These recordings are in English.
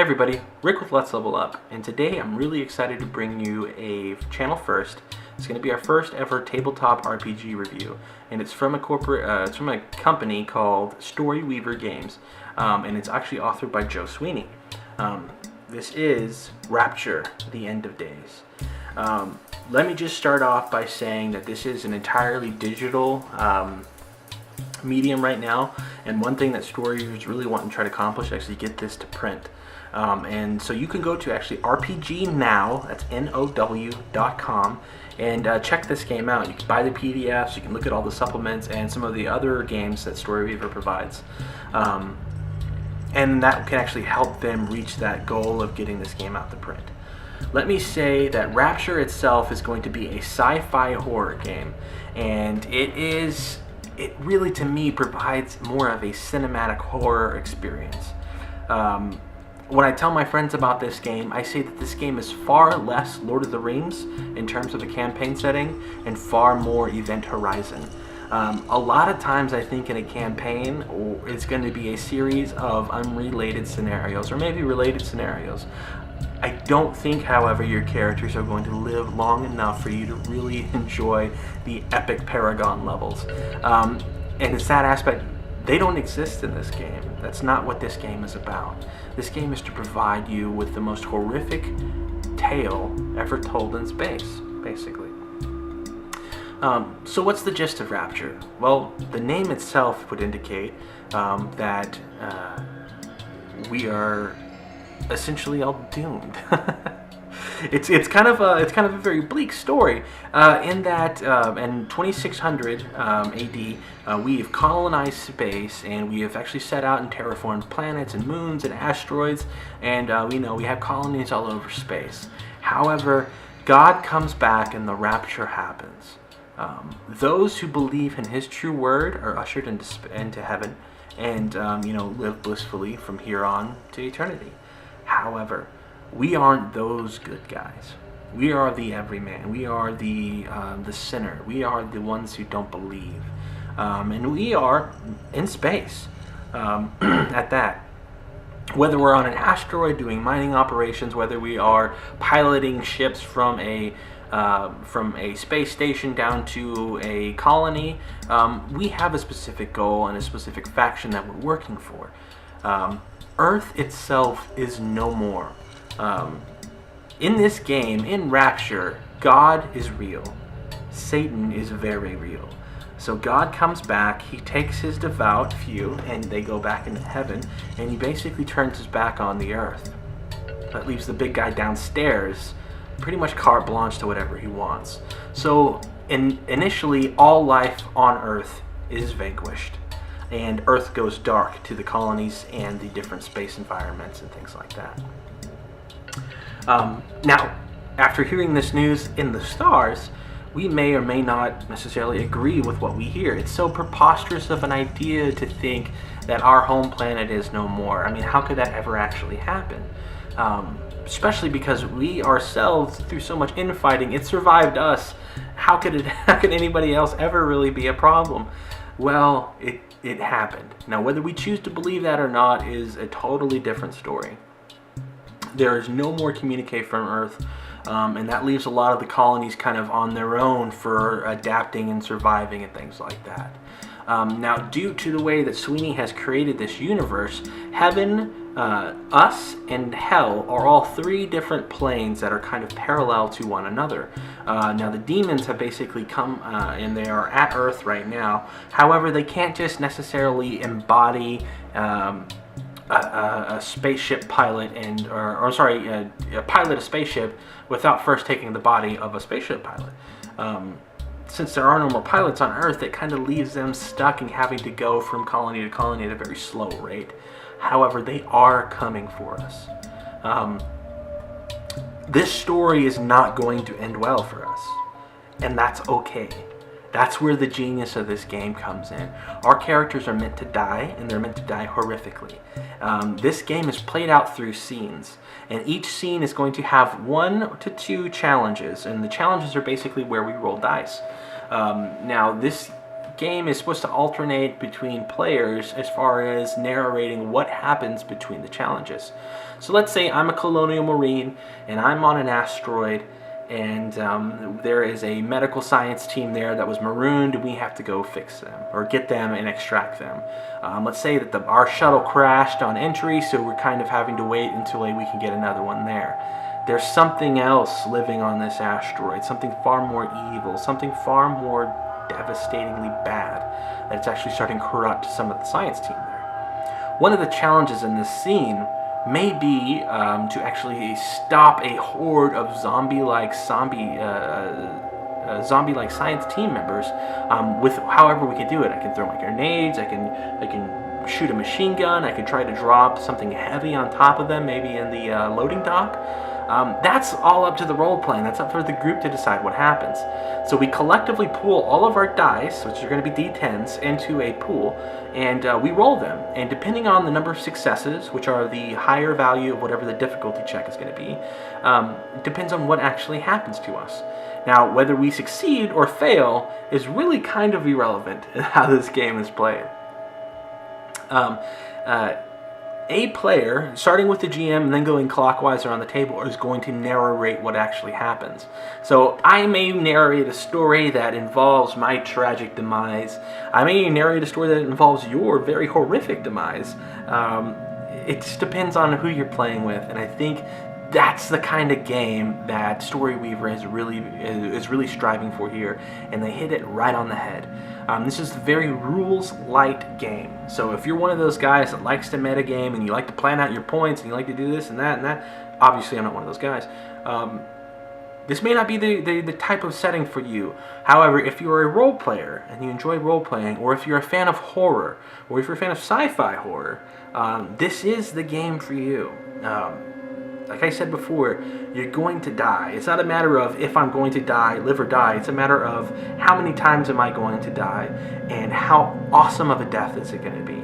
everybody, Rick with Let's Level Up, and today I'm really excited to bring you a channel first. It's going to be our first ever tabletop RPG review, and it's from a company called Storyweaver Games, and it's actually authored by Joe Sweeney. This is Rapture: The End of Days. Let me just start off by saying that this is an entirely digital medium right now, and one thing that Storyweavers really want to try to accomplish is actually get this to print. And so you can go to actually RPG Now, that's NOW.com, and check this game out. You can buy the PDFs, you can look at all the supplements and some of the other games that Storyweaver provides. And that can actually help them reach that goal of getting this game out to print. Let me say that Rapture itself is going to be a sci-fi horror game, and it really, to me, provides more of a cinematic horror experience. When I tell my friends about this game, I say that this game is far less Lord of the Rings in terms of a campaign setting and far more Event Horizon. A lot of times I think in a campaign, it's going to be a series of unrelated scenarios, or maybe related scenarios. I don't think, however, your characters are going to live long enough for you to really enjoy the epic Paragon levels. And it's that aspect, they don't exist in this game. That's not what this game is about. This game is to provide you with the most horrific tale ever told in space, basically. So what's the gist of Rapture? Well, the name itself would indicate that we are essentially all doomed. It's kind of a very bleak story in that in 2600 AD we've colonized space, and we have actually set out and terraformed planets and moons and asteroids, and we have colonies all over space. However, God comes back and the rapture happens. Those who believe in His true word are ushered into heaven, and live blissfully from here on to eternity. However, we aren't those good guys. We are the everyman. We are the sinner. We are the ones who don't believe, and we are in space at that. Whether we're on an asteroid doing mining operations, whether we are piloting ships from a space station down to a colony, we have a specific goal and a specific faction that we're working for. Earth itself is no more. In this game, in Rapture, God is real. Satan is very real. So God comes back, He takes His devout few, and they go back into heaven, and He basically turns His back on the earth. That leaves the big guy downstairs pretty much carte blanche to whatever he wants. So initially, all life on Earth is vanquished, and Earth goes dark to the colonies and the different space environments and things like that. Now, after hearing this news in the stars, we may or may not necessarily agree with what we hear. It's so preposterous of an idea to think that our home planet is no more. I mean, how could that ever actually happen? Especially because we ourselves, through so much infighting, it survived us. How could anybody else ever really be a problem? Well, it happened. Now, whether we choose to believe that or not is a totally different story. There is no more communique from Earth, and that leaves a lot of the colonies kind of on their own for adapting and surviving and things like that. Now, due to the way that Sweeney has created this universe, heaven, us, and hell are all three different planes that are kind of parallel to one another. Now, the demons have basically come, and they are at Earth right now. However, they can't just necessarily embody a spaceship pilot pilot a spaceship without first taking the body of a spaceship pilot. Since there are no more pilots on Earth, it kind of leaves them stuck and having to go from colony to colony at a very slow rate. However, they are coming for us. This story is not going to end well for us, and that's okay. That's where the genius of this game comes in. Our characters are meant to die, and they're meant to die horrifically. This game is played out through scenes, and each scene is going to have 1 to 2 challenges, and the challenges are basically where we roll dice. Now, this game is supposed to alternate between players as far as narrating what happens between the challenges. So let's say I'm a colonial marine and I'm on an asteroid, and there is a medical science team there that was marooned, and we have to go fix them or get them and extract them. Let's say that our shuttle crashed on entry, so we're kind of having to wait until we can get another one there. There's something else living on this asteroid, something far more evil, something far more devastatingly bad, that it's actually starting to corrupt some of the science team there. One of the challenges in this scene may be to actually stop a horde of zombie-like science team members with however we could do it. I can throw my grenades, I can shoot a machine gun, I can try to drop something heavy on top of them, maybe in the loading dock. That's all up to the role playing. That's up for the group to decide what happens. So we collectively pool all of our dice, which are going to be D10s, into a pool, and we roll them. And depending on the number of successes, which are the higher value of whatever the difficulty check is going to be, depends on what actually happens to us. Now, whether we succeed or fail is really kind of irrelevant in how this game is played. A player, starting with the GM and then going clockwise around the table, is going to narrate what actually happens. So I may narrate a story that involves my tragic demise. I may narrate a story that involves your very horrific demise. It just depends on who you're playing with, and I think that's the kind of game that Storyweaver is really striving for here, and they hit it right on the head. This is a very rules-light game. So if you're one of those guys that likes to metagame and you like to plan out your points and you like to do this and that, obviously I'm not one of those guys. This may not be the type of setting for you. However, if you're a role player and you enjoy role-playing, or if you're a fan of horror, or if you're a fan of sci-fi horror, this is the game for you. Like I said before, you're going to die. It's not a matter of if I'm going to die, live or die. It's a matter of how many times am I going to die, and how awesome of a death is it going to be.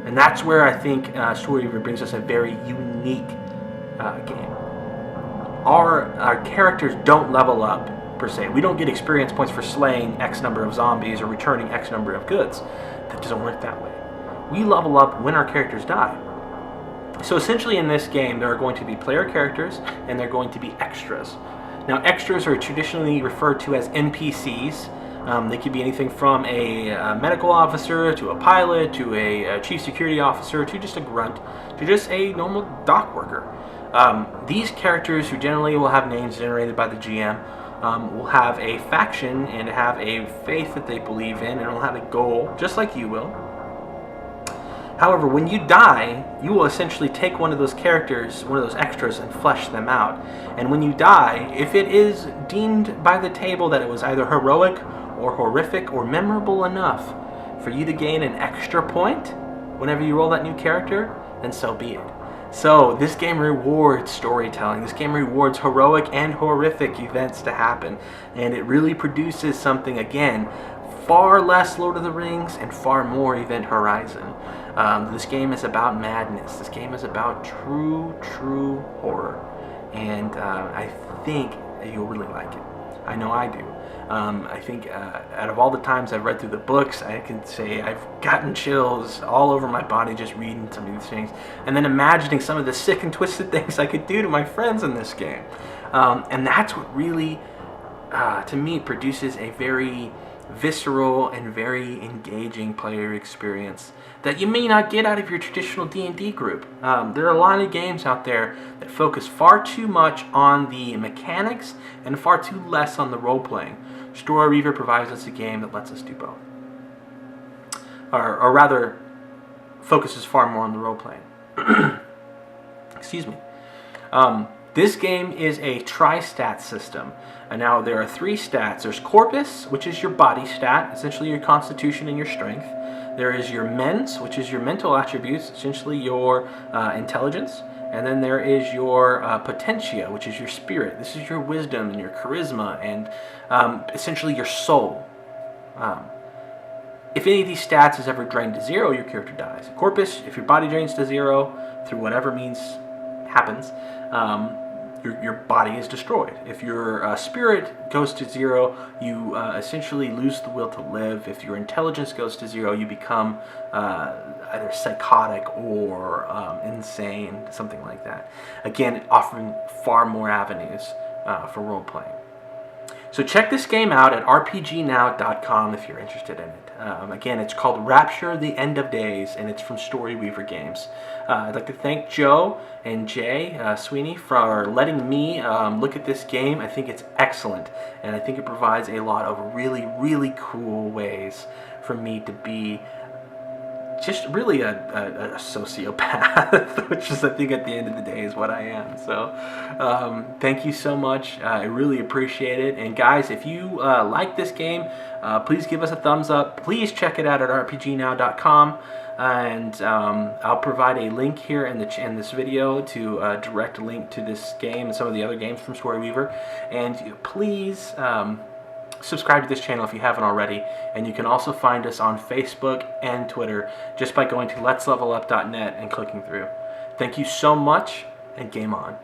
And that's where I think Storyweaver brings us a very unique game. Our characters don't level up, per se. We don't get experience points for slaying X number of zombies or returning X number of goods. That doesn't work that way. We level up when our characters die. So essentially in this game, there are going to be player characters and there are going to be extras. Now, extras are traditionally referred to as NPCs. They could be anything from a medical officer to a pilot to a chief security officer to just a grunt to just a normal dock worker. These characters, who generally will have names generated by the GM, will have a faction and have a faith that they believe in, and will have a goal, just like you will. However, when you die, you will essentially take one of those characters, one of those extras, and flesh them out. And when you die, if it is deemed by the table that it was either heroic or horrific or memorable enough for you to gain an extra point whenever you roll that new character, then so be it. So this game rewards storytelling. This game rewards heroic and horrific events to happen. And it really produces something, again, far less Lord of the Rings and far more Event Horizon. This game is about madness. This game is about true horror. And I think you'll really like it. I know I do. I think out of all the times I've read through the books, I can say I've gotten chills all over my body just reading some of these things, and then imagining some of the sick and twisted things I could do to my friends in this game. And that's what really, to me, produces a very visceral and very engaging player experience that you may not get out of your traditional D&D group. There are a lot of games out there that focus far too much on the mechanics and far too less on the role-playing. Storyweaver provides us a game that lets us do both. Or rather, focuses far more on the role-playing. Excuse me. This game is a tri-stat system. And now there are 3 stats. There's Corpus, which is your body stat, essentially your constitution and your strength. There is your Mens, which is your mental attributes, essentially your intelligence. And then there is your Potentia, which is your spirit. This is your wisdom and your charisma and essentially your soul. If any of these stats is ever drained to 0, your character dies. Corpus, if your body drains to 0 through whatever means happens, your body is destroyed. If your spirit goes to 0, you essentially lose the will to live. If your intelligence goes to 0, you become either psychotic or insane, something like that. Again, offering far more avenues for role-playing. So check this game out at rpgnow.com if you're interested in it. Again, it's called Rapture, The End of Days, and it's from Storyweaver Games. I'd like to thank Joe and Jay Sweeney for letting me look at this game. I think it's excellent, and I think it provides a lot of really, really cool ways for me to be just really a sociopath, which is, I think, at the end of the day is what I am. So thank you so much. I really appreciate it. And guys, if you like this game, please give us a thumbs up. Please check it out at rpgnow.com. And I'll provide a link here in this video to direct link to this game and some of the other games from Storyweaver. And please subscribe to this channel if you haven't already, and you can also find us on Facebook and Twitter just by going to letslevelup.net and clicking through. Thank you so much, and game on.